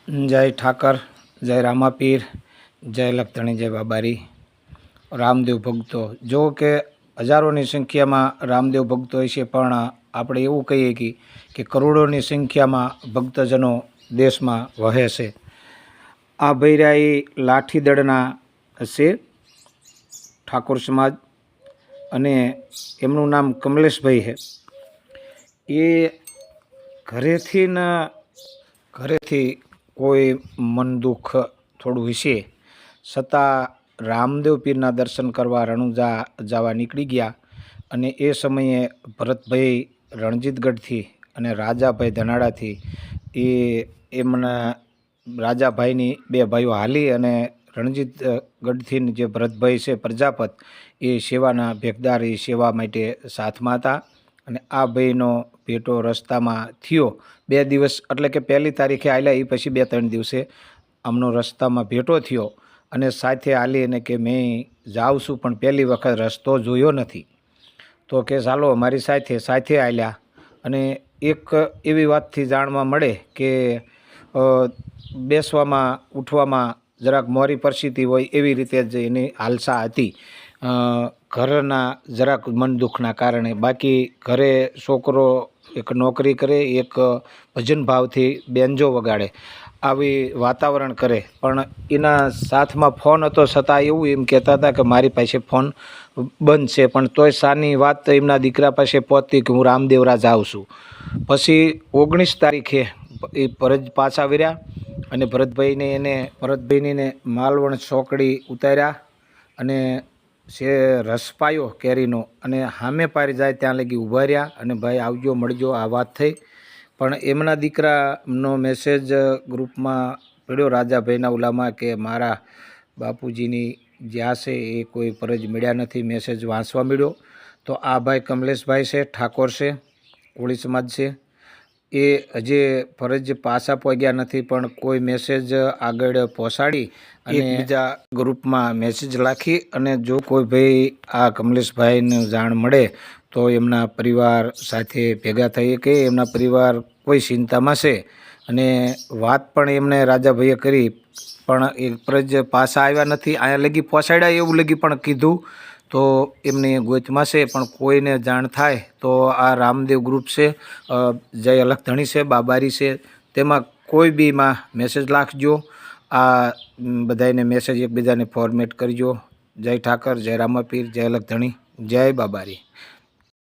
जय ठाकर, जय रामापीर, जय लखधणी, जय बाबारी। रामदेव भक्तो जो के हजारों संख्या में रामदेव भक्तो है, पण आपणे एवं कहीए कि करोड़ों की संख्या में भक्तजनों देश में वहे से। आ भैराई लाठीदड़ना से ठाकुर समाज अने एमनुं नाम कमलेश भाई है। ये घरेथी कोई मन दुख थोड़ું વિશે છતાં રામદેવ પીરના દર્શન કરવા રણુજા જવા નીકળી ગયા અને એ સમયે ભરતભાઈ રણજીતગઢથી અને રાજાભાઈ ધનાડાથી એ એમના રાજાભાઈની બે ભાઈઓ હાલી અને રણજીતગઢથી જે ભરતભાઈ છે પ્રજાપત એ સેવાના ભેગદાર એ સેવા માટે સાથમાં હતા અને આ ભાઈનો ભેટો રસ્તામાં થયો 2 દિવસ એટલે કે 1લી તારીખે આવેલા એ પછી 2-3 દિવસે આમનો રસ્તામાં ભેટો થયો અને સાથે હાલી અને કે મેં જાઉં છું પણ પહેલી વખત રસ્તો જોયો નથી તો કે ચાલો અમારી સાથે આવેલા અને એક એવી વાતથી જાણવા મળે કે બેસવામાં ઉઠવામાં જરાક મોરી પરિસ્થિતિ હોય એવી રીતે જ એની હાલસા હતી ઘરના જરાક મન દુઃખના કારણે। બાકી ઘરે છોકરો એક નોકરી કરે, એક ભજન ભાવથી બેન્જો વગાડે, આવી વાતાવરણ કરે, પણ એના સાથમાં ફોન હતો છતાં એવું એમ કહેતા હતા કે મારી પાસે ફોન બંધ છે, પણ તોય સાની વાત એમના દીકરા પાસે પહોંચતી કે હું રામદેવરા જાઉં છું। પછી 19 તારીખે એ ભરત પાછા વર્યા અને ભરતભાઈને માલવણ ચોકડી ઉતાર્યા અને છે રસ પાયો કેરીનો અને સામે પારી જાય ત્યાં લગી ઊભા રહ્યા અને ભાઈ આવજો મળજો આ વાત થઈ। પણ એમના દીકરાનો મેસેજ ગ્રુપમાં પડ્યો રાજાભાઈના ઓલામાં કે મારા બાપુજીની જ્યાં છે એ કોઈ ફરજ મળ્યા નથી, મેસેજ વાંચવા મળ્યો। તો આ ભાઈ કમલેશભાઈ છે, ઠાકોર છે, કોળી સમાજ છે, એ હજી ફરજ પાછા પહોંચ્યા નથી પણ કોઈ મેસેજ આગળ પહોંચાડી અને બીજા ગ્રુપમાં મેસેજ રાખી અને જો કોઈ ભાઈ આ કમલેશભાઈને જાણ મળે તો એમના પરિવાર સાથે ભેગા થઈ કે એમના પરિવાર કોઈ ચિંતામાં છે અને વાત પણ એમને રાજાભાઈએ કરી પણ એ ફરજ પાછા આવ્યા નથી, અહીંયા લગી પહોંચાડ્યા એવું લગી પણ કીધું તો એમની ગોચમાં છે પણ કોઈને જાણ થાય તો આ રામદેવ ગ્રુપ છે, જય લખધણી છે, બાબારી છે, તેમાં કોઈ બીમાં મેસેજ રાખજો। આ બધાને મેસેજ એકબીજાને ફોર્મેટ કરજો। જય ઠાકર, જય રામાપીર, જય લખધણી, જય બાબારી।